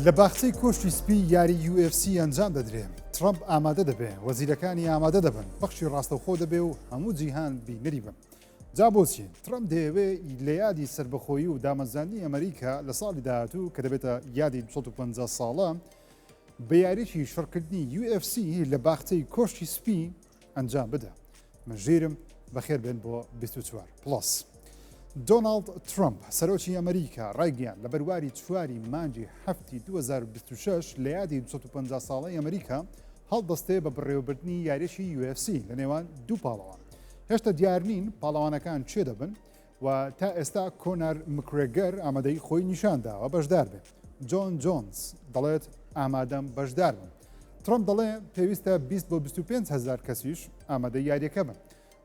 لە باخچەی کۆشتی سپی یاری UFC ئەنجام دەدرێت. ترامپ ئامادە دەبێ، وەزیرەکانی ئامادە دەبن، بەخشی ڕاستەوخۆ دەبێ و هەموو جیهان بینەری بن. جا بۆچی ترامپ دەیەوێت لە یادی سربەخۆیی و دامەزانی ئەمریکا لە ساڵی داهاتوو کە دەبێتە یادی 250 ساڵە بە یاریی شڕکردنی UFC لە باخچەی کۆشتی سپی ئەنجام بدە. مەژێرم بەخێر بێن بۆ 24+. دۆناڵد ترامپ سەرۆکی ئەمریکا ڕایگەیان لە بەرواری 4 مانگی 2026 لە یادی 250 ساڵی ئەمریکا هەڵدەستێ بە بڕێوەبردننی یاریشی UFC لە نێوان دوو پاڵەوان. هێشتا دیار نین پاڵەوانەکان چێ دەبن و تا ئێستا کۆنار مکرێگەر ئامادەی خۆی نیشانداوە بەشدار بێت. جۆن جۆنز دەڵێت ئامادەم بەشدار بن. ترامپ دەڵێ پێویستە 20 بۆ 25 هزار کەسیش ئامادەی یاریەکە بن.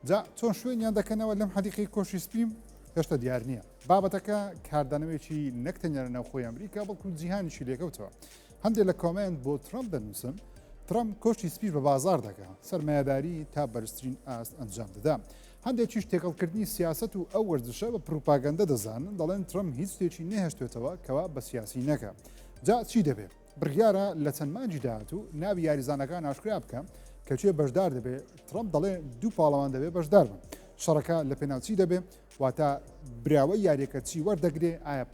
جا چۆن شوێنیان دەکەنەوە لەم حەدیقەی کۆشی سپیم هێشتا دیار نییە. بابەتەکە کاردانەوەیکی نەکتەنیا لە ناوخۆی ئەمریکا بەڵکو جیهانیشی لێکەوتەوە. هەندێک لە کۆمنت بۆ ترامپ دەنووسن ترامپ کۆشتی سپیش بە بازار دەکە، سەرمایه‌داری تا بەرزترین ئاست ئەنجام دەدا. هەندێکیش تێکەڵکردنی سیاست و ئەو وەرزشە بە پروپاگەندە دەزانن، دەڵێن ترامپ هیچ شتێکی نەهێشتێتەوە کەوا بە سیاسی نەکە. جا چی دەبێت؟ بڕیارە لە چەند مانگی داهاتوو ناوی یاریزانەکان ئاشکرا بکە کەچێ بەشدار دەبێت. ترامپ دەڵێ دوو پاڵەوان دەبێت بەشدار بن. شەڕەکە لە پێناوچی دەبێت واتە براوە یاریەکە چی وەردەگرێ، ئایا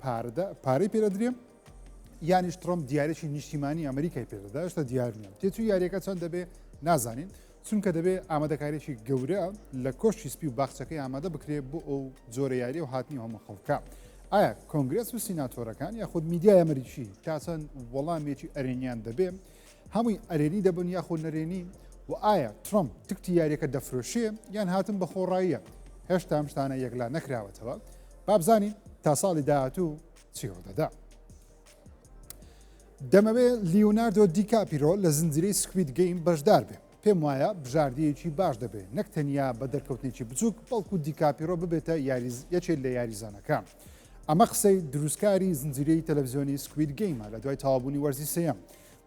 پارەی پێدەدرێ یانیش ترامپ دیارێکی نیشتیمانی ئەمریکای پێدەدا. هێشتا دیار نییە تێچوو یاریەکە چەند دەبێت نازانین، چونکە دەبێت ئامادەکاریێکی گەورە لە کۆشتی سپی و باخچەکەی ئامادە بکرێت بۆ ئەو جۆرە یاری و هاتنی هەموو خەڵکە. ئایا کۆنگرس و سیناتۆرەکان یاخود میدیای ئەمریکی تا چەند وەڵامێکی ئەرێنیان دەبێت هەمووی ئەرێنی دەبن یاخود نەرێنی و ئایا ترامپ تکتی یاریەکە دەفرۆشێ یان هاتن بە خۆڕاییە؟ هێشتا ئەم شتانە یەکلا نەکراوەتەوە. بابزانین تا ساڵی داهاتوو چی ڕوودەدا. دەمەوێت لیۆناردۆ دیکاپیرۆ لە زنجیرەی سکوید گەیم بەشدار بێ. پێم وایە بژاردەیەکی باش دەبێت، نەک تەنیا بە دەرکەوتنێکی بچووک بەڵکو دیکاپیرۆ ببێتە یەکێک لە یاریزانەکان. ئەمە قسەی دروستکاری زنجیرەی تەلەڤیزیۆنی سکوید گەیمە لە دوای تەواوبوونی وەرزی سێەم.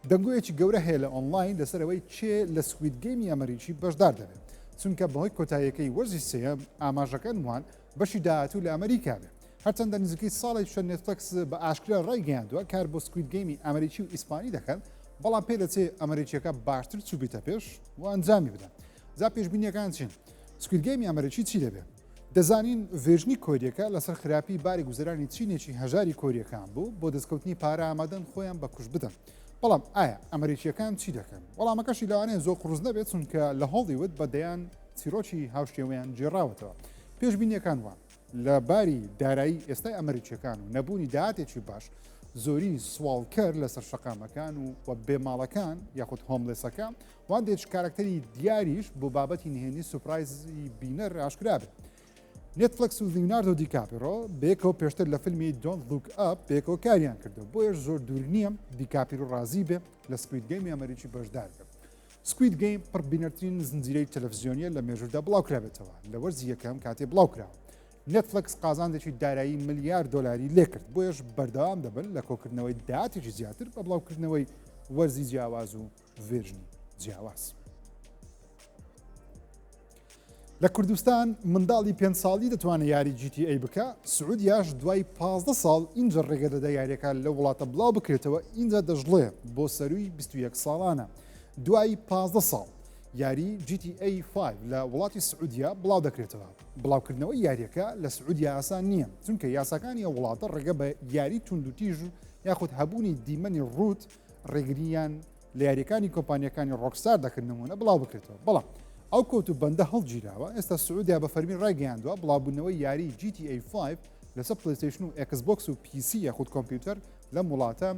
دەنگۆیەکی گەورە هەیە لە ئۆنلاین لەسەرەوەی چێ لە سکوید گەیمی ئەمریکی بەشدار دەبێت، چونکە بەهۆی کۆتاییەکەی وەرزی سێەم ئاماژەکان وان بەشی داهاتوو لە ئەمریکا بێت. هەرچەندە نزیکەی ساڵی شە نێتفلەکس بە ئاشکرا ڕایگەیاندووە کار بۆ سکوید گەیمی ئەمریکی و ئیسپانی دەکەن، بەڵام پێ دەچێت ئەمریکیەکە باشتر چوبیتە پێش و ئەنجامی بدەن. جا پێشبینیەکان چین؟ سکوید گەیمی ئەمریکی چی دەبێت؟ دەزانین ڤێژنی کۆریەکە لەسەر خراپی باری گوزەرانی چینێکی هەژاری کۆریەکان بوو بۆ دەستکەوتنی پارە ئامادەن خۆیان بە کوش بدەن. بەڵام ئایا ئەمریکیەکان چی دەکەن؟ وەڵامەکەشی لەوانەیە زۆر قڕز نەبێت، چونکە لە هۆڵیوود بەدەیان چیرۆکی هاوشێوەیان جێڕاوەتەوە. پێشبینیەکان وان لە باری دارایی ئێستای ئەمریکیەکان و نەبوونی داهاتێکی باش زۆری سوالکەر لەسەر شەقامەکان و بێماڵەکان یاخود هۆملێسەکان وان دێت کارکتەری دیاریش بۆ بابەتی نهێنی سوپرایزی بینەر ئاشکرا بێت. نێتفلەکس و لیۆناردۆ دیکاپیرۆ بێکەوە پێشتر لە فیلمی دۆنت لوک ئەپ بێکەوە کاریان کردو، بۆیە زۆر دوور نییە دیکاپیرۆ ڕازی بێ لە سکوید گەیمی ئەمریکی بەشدار بێت. سکوید گەیم پڕبینەرترین زنجیرەی تەلەڤیزیۆنیە لە مێژووردا بڵاوکرابێتەوە لە وەرزی یەکەم کاتێ بڵاوکراوە. نێتفلەکس قازاندێکی دارایی ملیار دۆلاری لێ کرد، بۆیەش بەردەوام دەبن لە کۆکردنەوەی داهاتێکی زیاتر بە بڵاوکردنەوەی وەرزی جیاواز و ڤێژنی جیاواز. لە کوردستان منداڵی 5 ساڵی دەتوانێت یاری GTA بکە. سعودیاش دوای 15 ساڵ اینجا ڕێگە دەدا یاریەکە لە وڵاتە بڵاو بکرێتەوە. اینجا دەژڵێ بۆ سەروی 21 ساڵانە. دوای 15 ساڵ یاری GTA 5 لە وڵاتی سعودیا بڵاو دەکرێتەوە. بڵاوکردنەوەی یاریەکە لە سعودیا ئاسان نییە، چونکە یاساکانی ئەو وڵاتە ڕێگە بە یاری توندوتیژ یاخود هەبوونی دیمەنی ڕوت ڕێگریان لە یاریەکانی کۆمپانیەکانی ڕۆکستار دەکردنەوەە بڵاو بکرێتەوە. بەڵام ئەو کۆت و بەندە هەڵگیراوە. ئێستا سعودیا بە فەرمی ڕایگەیاندووە بڵاوبوونەوەی یاری GTA 5 لەسەر پلەیستیشن و ئەکسبۆکس و PC یاخود کۆمپیوتەر لەم وڵاتە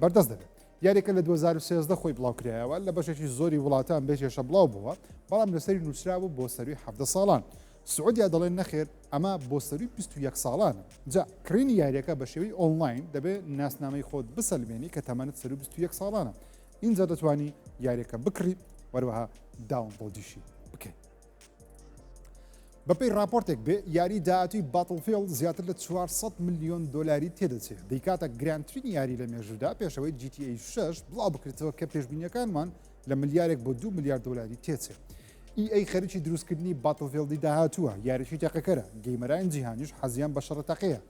بەردەست دەبێت. یاریەکە لە 2013 خۆی بڵاوکرایەوە لە بەشێکی زۆری وڵاتان بێژێشە بڵاو بووە، بەڵام لەسەری نووسراوە بۆ سەروی 17 ساڵان. سعودیا دەڵێن نەخێر ئەمە بۆ سەروی 21 ساڵانە. جا کڕینی یاریەکە بە شێوەی ئۆنلاین دەبێت ناسنامەی خۆت بسەلمێنی کە تەمەنت سەر 21 ساڵانە. اینجا دەتوانی یاریەکە بکڕی وەروەها داونلۆدیشی بکەیت. بەپێی راپۆرتێک بێ یاری داهاتووی باتڵفیلد زیاتر لە 400 ملیۆن دۆلاری تێدەچێت. دەیکاتە گرانترین یاری لە مێژوودا پێشەوەی GTA 6 بڵاو بکرێتەوە کە پێشبینیەکانمان لە ملیارێک بۆ 2 ملیار دۆلاری تێچێت. EA خەریکی دروستکردنی باتڵفیلدی داهاتووە، یاریشی تەقەکەرە، گەیمەران جیهانیش حەزیان بە شەڕەتەقەیە.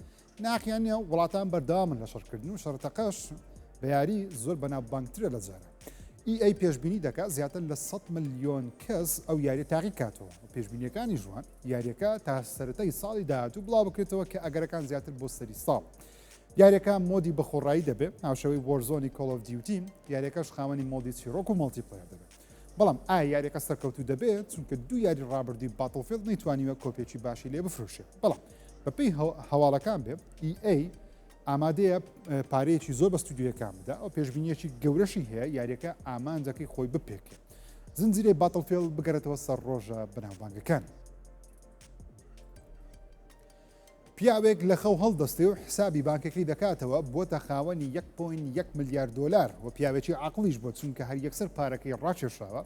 ناخیانە وڵاتان بەردەوامن لە شەڕکردن و شەڕەتەقەش بە یاری زۆر بەناوبانگترە لە جارە. EA پێشببینی دەکات زیاتر لە 100 ملیۆن کەس ئەو یاری تاقی کاتەوە و پێشببینیەکانی ژوان یاریەکە تا سەرەتای ساڵی داهاتوو بڵاو بکرێتەوە کە ئەگەرەکان زیاتر بۆ سەری ساڵ. یاریەکە مۆدی بەخۆڕایی دەبێت ناوشەوەی وەرزۆنی Call of Duty یاریەکەش خاوەنی مۆدی چیرۆک و مۆڵتیپلەیەر دەبێت. بەڵام ئایا یاریەکە سەرکەوتوو دەبێت چونکە دوو یاری ڕابردووی Battlefield نەیتوانیوە کۆپێکی باشی لێ بفرۆشێت. بەڵام بەپێی هەواڵەکان بێ EA ئامادەیە پارەیەکی زۆر بە ستودیۆیەکان بدا ئەو پێشببینیەکی گەورەشی هەیە یاریەکە ئامانجەکەی خۆی بپێکێت. زنجیرەی Battlefield بگەرێتەوە سەر ڕۆژە بەناوبانگەکان. پیاوێک لە خەو هەڵدەستێ و حسابی بانکەکەی دەکاتەوە بۆتە خاوەنی 1.1 ملیارد دلار و پیاوێکی عقلیش بۆ چونکە هەر یەکسەر پارەکەی ڕاکێشاوە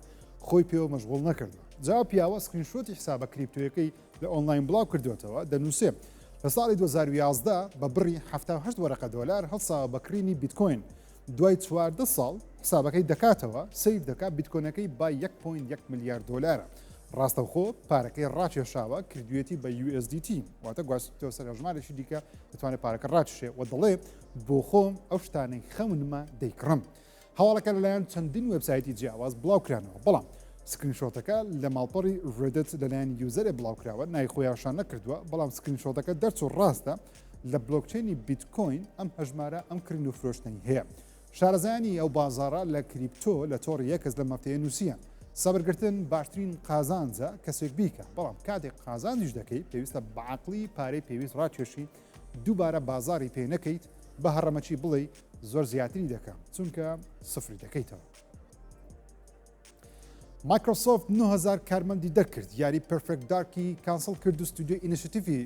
خۆی پێوە مەشغوڵ نەکردووە. جا پیاوە سکرینشۆتی حسابە کریپتۆیەکەی لە ئۆنلاین بڵاو کردوێتەوە دەنووسێ لە ساڵی 2011 بە بڕی 78 وەرەقە دلار هەڵساوە بەکرینی بیتکۆین. دوای 14 ساڵ حسابەکەی دەکاتەوە سیف دەکات بیتکۆنەکەی با 1.1 ملیارد دلارە. ڕاستەوخۆ پارەکەی ڕاکێشاوە کردوێتی بە USDT واتە گواستۆ سەر ژمارەشی دیکە دەتوانێت پارەکە ڕاکێشێ و دەڵێ بۆ خۆم ئەو شتانەی خەونمە دەیکڕم. هەواڵەکە لەلایەن چەندین وێبسایتی جیاواز بڵاوکرانەوە بەڵام سکرینشۆتەکە لە ماڵپەڕی ڕێدت لەلایەن یوزەرێ بڵاوکراوە نایخۆیاشان نەکردووە بەڵام سکرینشۆتەکە دەرچوو ڕاستە لە بلۆکچینی بیتکۆین ئەم هەژمارە ئەم کردن و فرۆشتنی هەیە. شارەزایانی ئەو بازارە لە کریپتۆ لە تۆڕ یەکەس لە مەفتەیە نووسیە سەبرگرتن باشترین قازانجە کەسێک بیکە بەڵام کاتێک قازانجیش دەکەیت پێویستە بەعقلی پارەی پێویست ڕاکێشی دووبارە بازاری پێ نەکەیت بە هەڕەمەچی بڵێ زۆر زیاتری دەکەم چونکە سفری دەکەیتەوە. مایکرۆسۆفت 9000 کارمەندی دەرکرد یاری پرفکت دارکی کانسڵ کرد و ستودیۆ ئینیشیتیڤی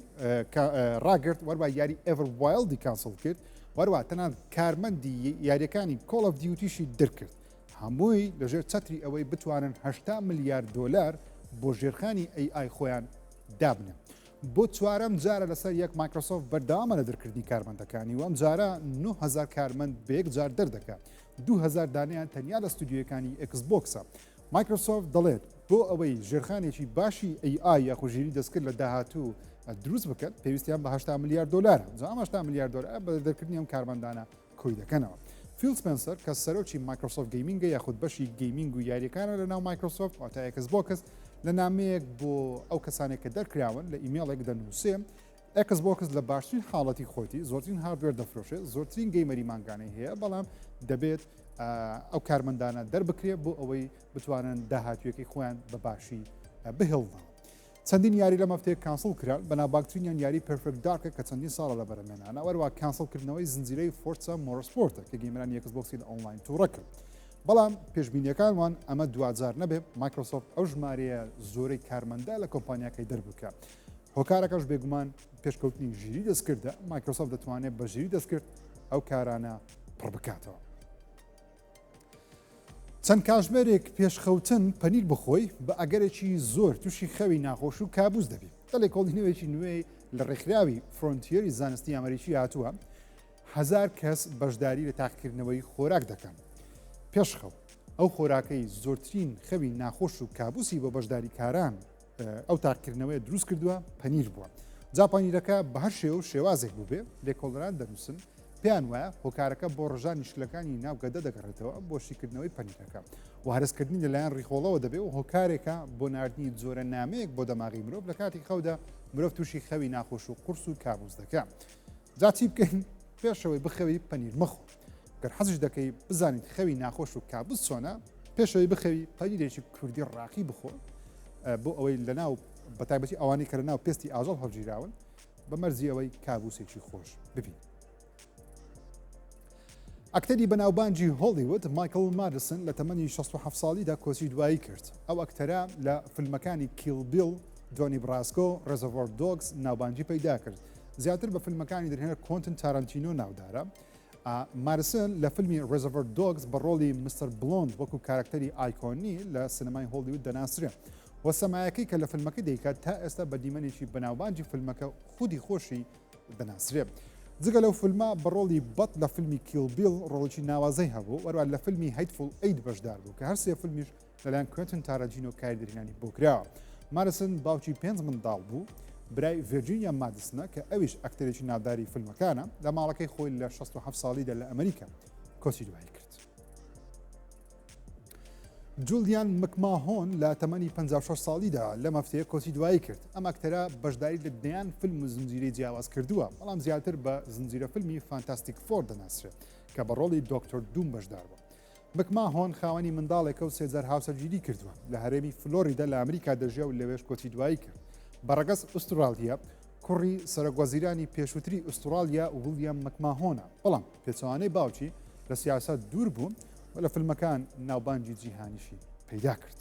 ڕاگرت وەروە یاری ئێڤەروایلدی کانسڵ کرد وەروە تەنانەت کارمەندی یاریەکانی Call of Dutyشی دەرکرد. هەمووی لەژێر چەتری ئەوەی بتوانن 80 ملیارد دلار بۆ ژێرخانی AI خۆیان دابنێن. بۆ چوارەم جارە لەسەر یەک مایکرۆسۆفت بەردەوامە لە دەرکردنی کارمەندەکانی و ئەم جارە 9000 کارمەند بە یەک جار دەردەکات 2000 دانیان تەنیا لە ستودیۆیەکانی ئەکسبۆکسە. مایکرۆسۆفت دەڵێت بۆ ئەوەی ژێرخانێکی باشی AI یاخۆژیری دەستکرد لە داهاتوو دروست بکات پێویستیان بە 80 ملیارد دلار جام 80 ملیارد دلار بە دەرکردنی ئەم کارمەندانە کۆی دەکەنەوە. فیل سپنسەر کە سەرۆکی مایکرۆسۆفت گەیمینگە یاخود بەشی گەیمینگ و یاریەکانە لە ناو مایکرۆسۆفت واتە ئەکسبۆکس لە نامەیەک بۆ ئەو کەسانێک کە دەرکراون لە ئیمێڵێک دەنووسێ ئەکسبۆکس لە باشترین حاڵەتی خۆتی زۆرترین هاردوێر دەفرۆشێت زۆرترین گەیمەری مانگانەی هەیە بەڵام دەبێت ئەو کارمەندانە دەربکرێت بۆ ئەوەی بتوانن داهاتویەکەی خۆیان بە باشی بهێڵنەوە. چەندین یاری لە مەفتەیە کانسڵ کرا بەناوبانگترینیان یاری پرفکت دارکە کە چەندین ساڵە لە بەرەمێنانە وەروە کانسڵکردنەوەی زنجیرەی فۆرچە مۆرسپۆرتە کە گەیمەرانی ئەکسبۆکسی لە ئۆنلاین تووڕە کرد. بەڵام پێشبینیەکانوان ئەمە دوجار نەبێت مایکرۆسۆفت ئەو ژمارەیە زۆرەی کارمەندە لە کۆمپانیاکەی دەربکە. هۆکارەکەش بێگومان پێشکەوتنی ژیری دەستکردە مایکرۆسۆفت دەتوانێت بە ژیری دەستکرد ئەو کارانە پڕ بکاتەوە. چەند کاتژمێرێک پێشخەوتن پەنیر بخۆی بە ئەگەرێکی زۆر تووشی خەوی ناخۆش و کابوس دەبێت. دەڵێ کۆڵینەوەیکی نوێی لە ڕێکخراوی فرۆنتیەری زانستی ئەمریکی هاتووە 1000 کەس بەشداری لە تاقیکردنەوەی خۆراک دەکەن. پێشخەو ئەو خۆراکەی زۆرترین خەوی ناخۆش و کابوسی بۆ بەشداری کاران ئەو تاقیکردنەوەی دروست کردووە پەنیر بووە. جاپانیرەکە بە هەر شێوە و شێوازێک بووبێ لێکۆڵەران دەنووسن پێیان وایە هۆکارەکە بۆ ڕژانی شلەکانی ناوگەدە دەگەڕێتەوە بۆ شیکردنەوەی پەنیرەکە و هەرسکردنی لەلایەن ڕیخۆڵەوە دەبێت و هۆکارێکە بۆ نردنی جۆرە نامەیەک بۆ دەماغی مرۆڤ لە کاتی خەودا مرۆڤ تووشی خەوی ناخۆش و قورس و کابوس دەکات. جا چی بکەین پێشەوەی بخەوی پەنیر مەخۆ گەر حەزش دەکەی بزانیت خەوی ناخۆش و کابوس چۆنە پێشەوەی بخەوی پەنیرێکی کوردی ڕاقی بخۆ بۆ ئەوەی لەناو بەتایبەتی ئەوانەی کە لەناو پێستی ئاژەڵ هەڵگیراون بە مەرزی ئەوەی کابوسێکی خۆش ببین. ئەکتەری بەناوبانجی هۆلیوود مایکل مادیسن لە تەمەنی 67 ساڵیدا کۆچی دوایی کرد. ئەو ئەکتەرە لە فیلمەکانی کیل بیل، دۆنی براسکۆ، ڕێزەڤۆر دۆگز ناوبانجی پەیدا کرد. زیاتر بە فیلمەکانی دەرهێنەر کۆنتن تارانتینۆ ناودارە. مادیسن لە فیلمی ڕێزەڤۆر دۆگز بە ڕۆڵی مستەر بلۆند وەکو کارکتەری ئایکۆنی لە سینەمای هۆلیوود دەناسرێ. وە سەمایەکەی کە لە فیلمەکە دەیکات تا ئێستا بە دیمەنێکی بەناوبانجی فیلمەکە خودی خۆشی دەناسرێ. جگە لەو فیلمە بە ڕۆڵی بەت لە فیلمی کیل بیل ڕۆڵی ناوازەی هەبوو وەروە لە فیلمی هەیتفول ئەید بەشدار بوو کە هەر سێ فیلمیش لەلایەن کوێنتن تارانتینۆ کاریگەرانی بۆ کراوە. مادیسن باوکی 5 منداڵ بوو برای ڤیرجینیا مادیسنە کە ئەویش ئەکتەرێکی ناوداری فیلمەکانە لە ماڵەکەی خۆی لە 67 ساڵیدا لە ئەمریکا کۆچی دوایی کرد. جولیان مکماهۆن لە تەمەنی 56 ساڵیدا لە مەفتەیە کۆچی دوایی کرد. ئەم ئەکتەرە بەشداری لە دەیان فیلم و زنجیرەی جیاواز کردووە، بەڵام زیاتر بە زنجیرە فیلمی فانتاستیک فۆر دەناسرێت کە بە ڕۆڵی دۆکتۆر دووم بەشدار بوو. مکماهۆن خاوەنی منداڵێکە و سێجار هاوسەرگیری کردووە لە هەرێمی فلۆریدا لە ئەمریکا دەژیا و لەوێش کۆچی دوایی کرد. بەڕەگەز ئوسترالیا کوڕی سەرۆکوەزیرانی پێشووتری ئوسترالیا ویلیام مکماهۆنە، بەڵام پێچەوانەی باوکی لە سیاسەت دوور بوون و لە فیلمەکان ناوبانگی جیهانیشی پەیدا کرد.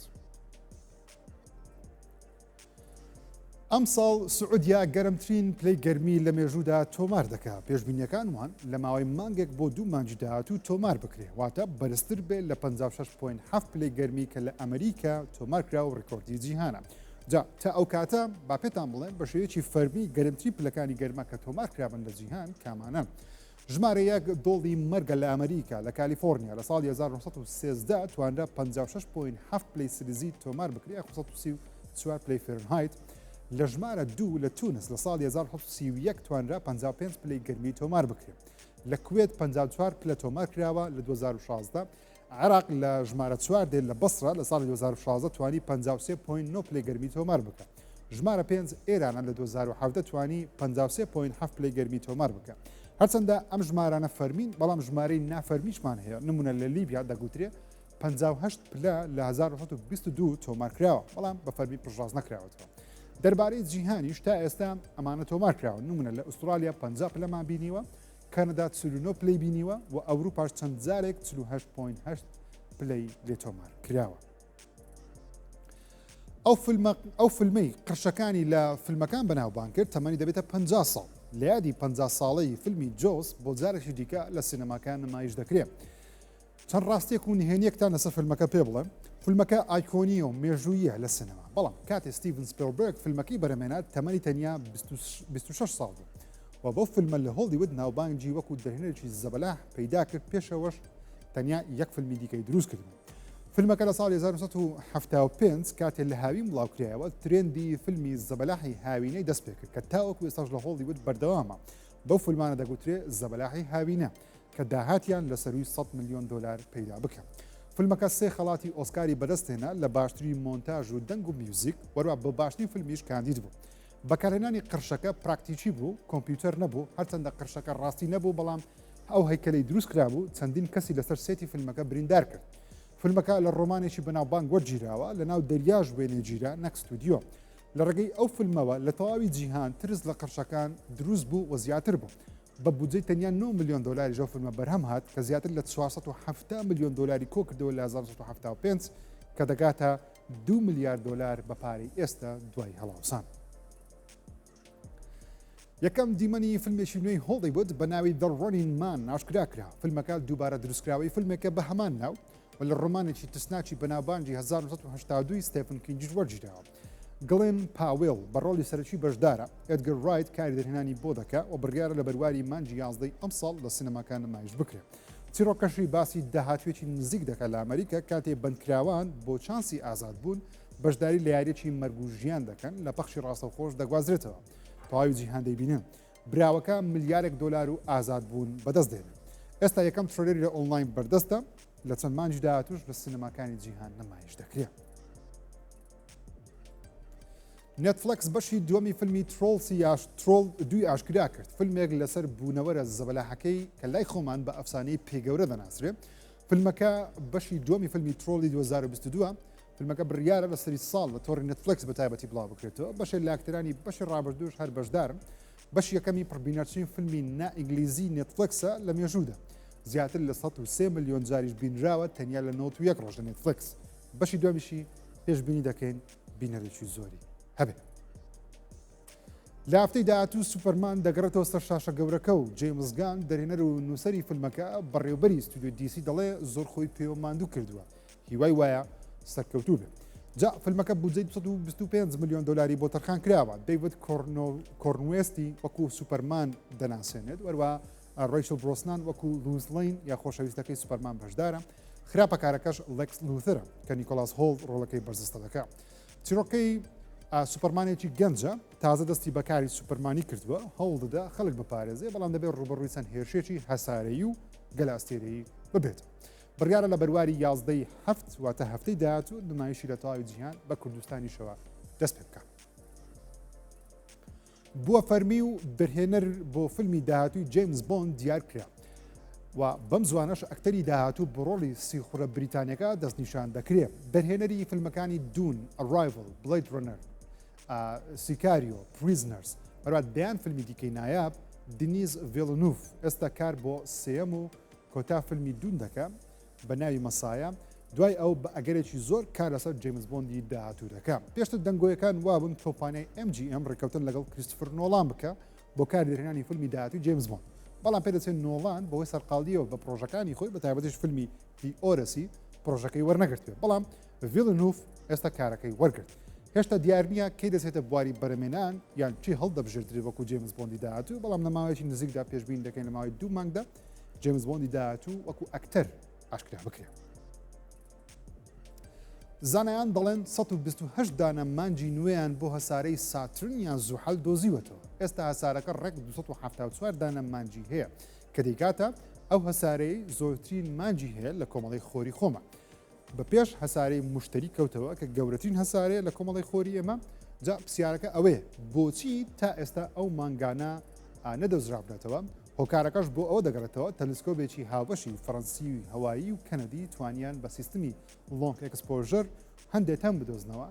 ئەم ساڵ سعودیا گەرمترین پلەی گەرمی لە مێژوودا تۆمار دەکات. پێشبینیەکان وان لە ماوەی مانگێک بۆ 2 مانگی داهاتوو تۆمار بکرێ، واتە بەرزتر بێت لە 56.7 پلەی گەرمی کە لە ئەمریکا تۆمار کرا و ڕێکۆردی جیهانە. جا تا ئەو کاتە با پێتان بڵێن بە شێوەیەکی فەرمی گەرمترین پلەکانی گەرمە کە تۆمار کرابن لە جیهان کامانە. ژمارە یەک دۆڵی مەرگە لە ئەمریکا لە کالیفۆرنیا لە ساڵی 1930 توانرا 56.7 پلەی سلیزی تۆمار بکرێ، 1934 پلەی فێرنهایت. لە ژمارە 2 لە تونس لە ساڵی 1931 توانرا 55 پلەی گەرمی تۆمار بکرێت. لە کوێت 54 پلە تۆمار کراوە لە 2016. عێراق لە ژمارە 4 دێت لە بەسرا لە ساڵی 2016 توانی 53.9 پلەی گەرمی تۆمار بکە. ژمارە 5 ئێرانە لە 2017 توانی 53.7 پلەی گەرمی تۆمار بکە. هەرچەندە ئەم ژمارانە فەرمین، بەڵام ژمارەی نافەرمیشمان هەیە. نمونە لە لیبیا دەگوترێ 58 پلە لە 1922 تۆمار کراوە، بەڵام بە فەرمی پڕژاز نەکراوەتەوە. دەربارەی جیهانیش تا ئێستا ئەمانە تۆمار کراوە. نمونە لە ئوسترالیا 50 پلەمان بینیوە، کەنەدا 49 پلەی بینیوە و ئەوروپاش چەند جارێک 48.8 پلەی لێ تۆمار کراوە. ئەو فیلمەی قرشەکانی لە فیلمەکان بەناوبان کرد تەمەنی دەبێتە 50 ساڵ. لە یادی 50 ساڵەی فیلمی جۆس بۆ جارێکی دیکە لە سینەماکان نمایش دەکرێت. چەند ڕاستێک و نهێنیەکتان لەسەر فیلمەکە پێ بڵێم. فیلمەکە ئایکۆنیە و مێژوویە لە سینەما، بەڵام کاتێ ستیڤن سپیلبرگ فیلمەکەی بەرەمێنات تەمەنی تەنیا 26 ساڵ بوو و بۆ فیلمە لە هۆلیوود ناوبانگی وەکو دەرهێنەرێکی زەبەلاح پەیدا کرد. پێشەوەش تەنیا یەک فیلمی دیکەی دروست کردن. فیلمەکە لە ساڵی 1975 کاتێ لە هاوین بڵاوکرایەوە ترێندی فیلمی زەبەلاحی هاوینەی دەست پێ کرد کە تاوەکو ئێستاش لە هۆلیوود بەردەوامە. بەو فیلمانە دەگوترێ زەبەلاحی هاوینە کە داهاتیان لە سەروی 100 ملیۆن دلار پەیدا بکە. فیلمەکە 3 خەڵاتی ئۆسکاری بەدەستێنا لە باشترین مۆنتاژ و دەنگ و میوزیک، وەروە بە باشترین فیلمیش کاندید بوو. بەکارهێنانی قرشەکە پراکتیکی بوو، کۆمپیوتەر نەبوو، هەرچەندە قرشەکە ڕاستی نەبوو، بەڵام ئەو هەیکەلەی دروست کرابوو چەندین کەسی لەسەر سێتی فیلمەکە بریندار کرد. فیلمەکە لە ڕۆمانێکی بەناوبانگ وەرگیراوە لە ناو دەریاژ وێنێگیرە نەک ستودیۆ. لە ڕێگەی ئەو فیلمەوە لە تەواوی جیهان ترس لە قرشەکان دروست بوو و زیاتر بوو. بە بودجەی تەنیا 9 ملیۆن دلاری ژەو فیلمە بەرهەم هات کە زیاتر لە 470 ملیۆن دلاری کۆ کردەوە لە 1975 کە دەگاتە 2 میلیارد دلار بە پارەی ئێستا دوای هەڵاوسان. یەکەم دیمەنی فیلمێکی نوێی هۆلیوود بە ناوی The Running Man ئاشکرا کرا. فیلمەکە دووبارە دروستکراوەی فیلمێکە بە هەمان ناو و لە ڕۆمانێکی تسناکی بەناوبانگی 1982 ستێفن کینگیش وەرگیراوە. گڵێن پاوێڵ بە ڕۆڵی سەرەکی بەشدارە. ئێدگەر ڕایت کاری دەرهێنانی بۆ دەکا و بڕیارە لە بەرواری مانگی 11 ئەم ساڵ لە سینەماکان نمایش بکرێت. چیرۆکەشی باسی داهاتوێکی نزیک دەکات لە ئەمریکا کاتێ بەندکراوان بۆ چانسی ئازاد بوون بەشداری لە یاریەکی مەرگ و ژیان دەکەن لە پەخشی ڕاستەوخۆش دەگوازرێتەوە. تەواوی جیهان دەیبینن براوەکە ملیارێک دلار و ئازاد بوون بەدەست دێنن. ئێستا یەکەم ترۆلێری لە ئۆنلاین بەردەستە لە چەند مانگی داهاتووش لە سینەماکانی جیهان نمایش دەکرێت. نێتفلەکس بەشی دووەمی فیلمی ترۆڵ دوی ئاشکرا کرد. فیلمێک لەسەر بوونەوەرە زەبەلاحەکەی کە لای خۆمان بە ئەفسانەی پێگەورە دەناسرێت. فیلمەکە بەشی دووەمی فیلمی ترۆڵی 2022 فیلمەکە بڕیارە لە سەری ساڵ لە تۆڕی نێتفلەکس بە تایبەتی بڵاو بکرێتەوە. بەشی لە ئاکتەرانی بەشی ڕابردووش هەر بەشدارن. بەشی یەکەمی پڕبینەرچین فیلمی نائینگلیزی نێتفلەکسە لە مێژوودا. زیاتر لە 103 ملیۆن جاریش بینراوە تەنیا لە 91 ڕۆژ لە نێتفلەکس. بەشی دووەمیشی پێشبینی دەکەین بینەرێکی زۆری هەبێت. لە هەفتەی داهاتوو سوپەرمان دەگەڕێتەوە سەر شاشە گەورەکە و جێمز گان دەرهێنەر و نووسەری فیلمەکە بەڕێوەبەری ستودیۆ دیسی دەڵێ زۆر خۆی پێوە ماندوو کردووە. هیوای وایە سەرکەوتوو بێت. جا فیلمەکە بودجەی 225 ملیۆن دلاری بۆ تەرخان کراوە. دەیڤد کۆرنوێستی وەکو سوپەرمان دەناسێنێت، وەروە ڕیچل برۆسنان وەکو لویس لین یا خۆشەویستەکەی سوپەرمان بەشدارە. خراپەکارەکەش لێکس لوثرە کە نیکۆلاس هۆڵ ڕۆڵەکەی بەرزستە دەکات. چیرۆکەی سوپەرمانێکی گەنجە تازە دەستی بەکاری سوپەرمانی کردووە، هەوڵ دەدا خەڵک بپارێزێ، بەڵام دەبێت ڕوبەڕووی چەند هێرشێکی هەسارەیی و گەلە ئەستێرەیی ببێت. بڕیارە لە بەرواری 11 هەفت واتە هەفتەی داهاتوو نمایشی لە تەواوی جیهان بە کوردستانیشەوە دەست پێ بکات. بووە فەرمی و برهێنەر بۆ فیلمی داهاتووی جیمز بۆند دیار کرا و بەم زوانەش ئەکتەری داهاتوو بە ڕۆڵی سیخورە بریتانیەکە دەستنیشان دەکرێت. بەرهێنەری فیلمەکانی دون، ئەڕایڤڵ، بڵید ڕەنەر، سیکاریۆ، پریزنەرز بەروات دەیان فیلمی دیکەی نایاب دنیز ڤیلنوف ئێستا کار بۆ سێەم و کۆتا فیلمی دون دەکە بە ناوی مەسایە دوای ئەو بە ئەگەرێکی زۆر کار لەسەر جیمز بۆندی داهاتوو دەکە. پێشتر دەنگۆیەکان وابوون تۆپانەی MGM ڕێکەوتن لەگەڵ کریستوفر نۆڵان بکە بۆ کاردێرهێنانی فیلمی داهاتووی جیمز بۆند. بەڵام پێدەچێت نۆڵان بەهۆی سەرقاڵیەوە بە پرۆژەکانی خۆی بە تایبەتیش فیلمی دی ئۆرەسی پرۆژەکەی وەرنەگرتوێت. بەڵام ڤیلنوف ئێستا کارەکەی وەرگرت. هێشتا دیار نییە کەی دەچێتە بواری بەرەمێنان یان چی هەڵدەبژێردرێت وەکو جیمز بۆندی داهاتوو، بەڵام لە ماوەیەکی نزیکدا پێشبین دەکەین لە ماوەی 2 مانگدا جیمز بۆندی داهاتوو وەکو ئەکتەر ئاشکرا بکرێت. زانایان دەڵێن 128 دانە مانجی نوێیان بۆ هەسارەی ساترن یان زوحەل دۆزیوەتەوە. ئێستا هەسارەکە ڕێک 274 دانە مانجی هەیە کە دەیکاتە ئەو هەسارەی زۆرترین مانجی هەیە لە کۆمەڵی خۆری خۆمە. بە پێش هەسارەی مشتری کەوتەوە کە گەورەترین هەسارەیە لە کۆمەڵی خۆری ئێمە. جا پرسیارەکە ئەوەیە بۆچی تا ئێستا ئەو مانگانە نەدەوزرابرێتەوە. هۆکارەکەش بۆ ئەوە دەگەڕێتەوە تەلسکۆبێکی هاوبەشی فەڕەنسی، هەوایی و کەنەدی توانیان بە سیستمی لۆنگ ئەکسپۆژەر هەندێکتان بدۆزنەوە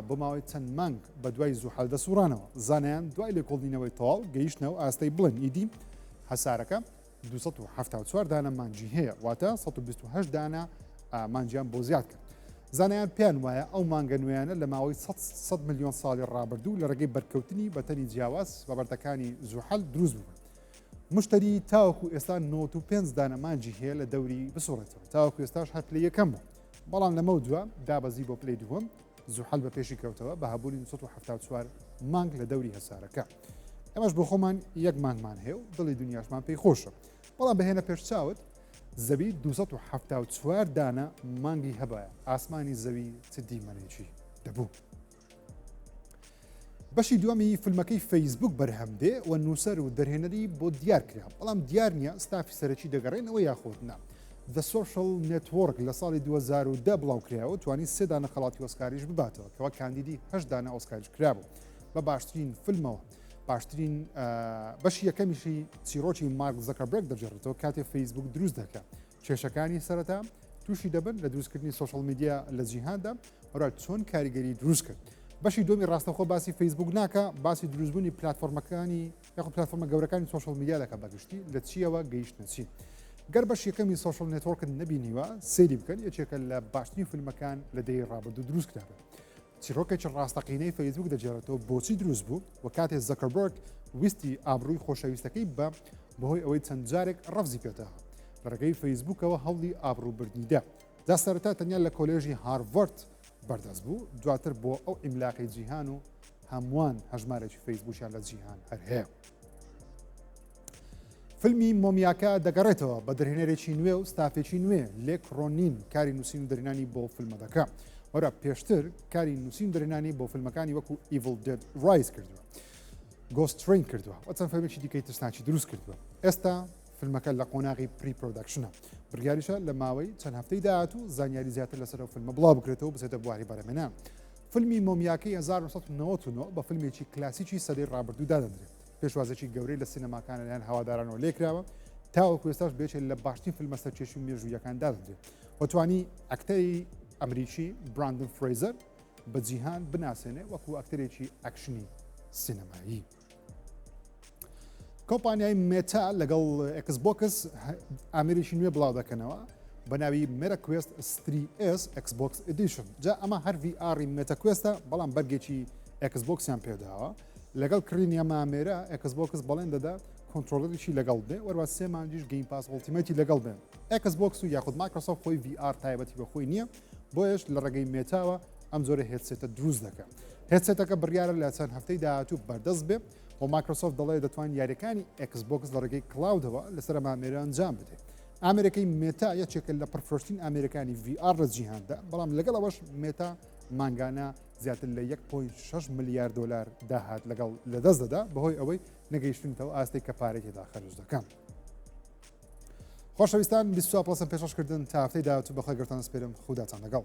بۆ ماوەی چەند مانگ بە دوای زوحەل دەسوڕانەوە. زانایان دوای لێکۆڵینەوەی تەواو گەیشتنەوە ئاستەی بڵن ئیدی هەسارەکە 274 دانە مانجی هەیە واتە 128 دانە مانجیان بۆ زیاد کرد. زانایان پێیان وایە ئەو مانگە نوێیانە لە ماوەی 100 میلیۆن ساڵی ڕابردوو لە ڕێگەی بەرکەوتنی بەتەنی جیاواز بەبەردەکانی زوحەل دروست بوون. مشتری تاوەکو ئێستا 95 دانە مانجی هەیە لە دەوری بسوڕێتەوە. تاوەکو ئێستاش هەر پلەی یەکەم بوو. بەڵام لەمە دووە دابەزی بۆ پلەی دووەم زوحەل بە پێشی کەوتەوە بە هەبووری 174 مانگ لە دەوری هەسارەکە. ئەمەش بۆ خۆمان یەک مانگمان هەیە و دڵی دنیاشمان پێی خۆشە. بەڵام بەهێنە پێش چاوت زەوی 274 دانە مانگی هەبایە. ئاسمانی زەوی چ دیمەنێکی دەبوو. بەشی دووەمی فیلمەکەی فەیسبوک بەرهەمدێ و نووسەر و دەرهێنەری بۆ دیار کرا. بەڵام دیار نییە ستافی سەرەکی دەگەڕێنەوە یاخۆتنا. The Social Network لە ساڵی 2010 بڵاو کراوە توانی 3 دانە خەڵاتی ئۆسکاریش بباتەوە کەەوە کاندیدی 8 دانە ئۆسکاریش کرابوو بە باشترین فیلمەوە. باشترین بەشی یەکەمیشی چیرۆکی مارک زەکەربەرگ دەجێڕێتەوە کاتێ فەیسبوک دروست دەکات. کێشەکانی سەرەتا تووشی دەبن لە دروستکردنی سوشال میدیا لە جیهاندا وەرا چۆن کاریگەری دروست کرد. بەشی دومی ڕاستەخۆ باسی فەیسبوک ناکە باسی دروستبوونی پلتفۆرمەکانی یاخود پلتفۆرمە گەورەکانی سوشال میدیا دەکە بەگشتی لە چیەوە گەیشتنە چی. گەر بەش یەکەمی سوشال نێتوۆرکت نەبینیوە سەیری بکەن یەکێکە لە باشترین فیلمەکان لە دەی ڕابردوو دروست کرابێت. چیرۆکێکی ڕاستەقینەی فەیسبوک دەجێڕێتەوە بۆچی دروست بوو و کاتێ زەکەربەرگ ویستی ئابڕووی خۆشەویستەکەی بە بەهۆی ئەوەی چەند جارێک ڕەفزی پێێتەوە لە ڕێگەی فەیسبوکەوە هەوڵی ئابڕووبردنیدا. دا سەرەتا تەنیا لە کۆلێژی هارڤارد بەردەست بوو دواتر بۆ ئەو ئیملاقی جیهان و هەمووان هەژمارێکی فەیسبوکیان لە جیهان هەر هەیە. فیلمی مۆمیاکە دەگەڕێتەوە بە دەرهێنەرێکی نوێ و ستافێکی نوێ لێک ڕۆنین کاری نووسین و دەرهێنانی بۆ فیلمە دەکە. وەرە پێشتر کاری نووسین دەرهێنانی بۆ فیلمەکانی وەکو Evil Dead Rise کردووە. Ghost Train کردووە و چەند فیلمێکی دیکەی ترسناکی دروست کردووە. ئێستا فیلمەکە لە قۆناغی پری-پرۆدەکشنە. بڕیاریشە لە ماوەی چەند هەفتەی داهاتوو زانیاری زیاتر لەسەر ئەو فیلمە بڵاو بکرێتەوە بچێتە بواری بەرەمێنان. فیلمی مۆمیاکەی 1999 بە فیلمێکی کلاسیکی سەدەی ڕابردوو دادەنرێت. پێشوازێکی گەورەی لە سینەماکانە لەیان هەوادارانەوە لێکراوە تاوەکو ئێستاش بێچێت لە باشترین فیلمە سەرکێشی مێژوویەکان دادەنرێت. وەتوانی ئەکتەری ئەمریکی براندن فرێزەر بە جیهان بناسێنێ وەکو ئەکتەرێکی ئەکشنی سینەمایی. کۆمپانیای مێتا لەگەڵ ئەکسبۆکس ئامێرێکی نوێ بڵاو دەکەنەوە بە ناوی مێرەکوێست 3S Xbox Edition. جا ئەمە هەر VR مێتەکوێستە بەڵام بەرگێکی ئەکسبۆکسیان پێداوە. لەگەڵ کڕینیە مامێرە ئەکسبۆکس بەڵێن دەدا کۆنتترۆلەرێکی لەگەڵ بێ وەروە سێ مانجیش گەیم پاس ئۆڵتیمەتی لەگەڵ بێن. ئەکسبۆکس و یاخود مایکرۆسۆفت خۆی VR تایبەتی بە خۆی نییە بۆیش لە ڕێگەی مێتاوە ئەم جۆرە هێدسێتە دروست دەکات. هێدسێتەکە بڕیارە لە چەند هەفتەی داهاتوو بەردەست بێ و مایکرۆسۆفت دەڵێ دەتوانین یاریەکانی ئەکسبۆکس لە ڕێگەی کلااودەوە لەسەر مامێرە ئەنجام بدێت. ئامریکای مێتا یەکێکە لە پرفرۆشترین ئامریکانی VR لە جیهاندا بەڵام لەگەڵ ئەوەش مێتا مانگانە زیاتر لە 1.6 ملیار دلار داهات لەگەڵ لەدەست دەدا بەهۆی ئەوەی نەگەیشتنەوە ئاستەی کە پارێکێدا خەرج دەکەم. خۆشەویستان 24 پێشکردن تا هەفتەی داهاتوو بەخێر گرتان سپێرم خوداتان لەگەڵ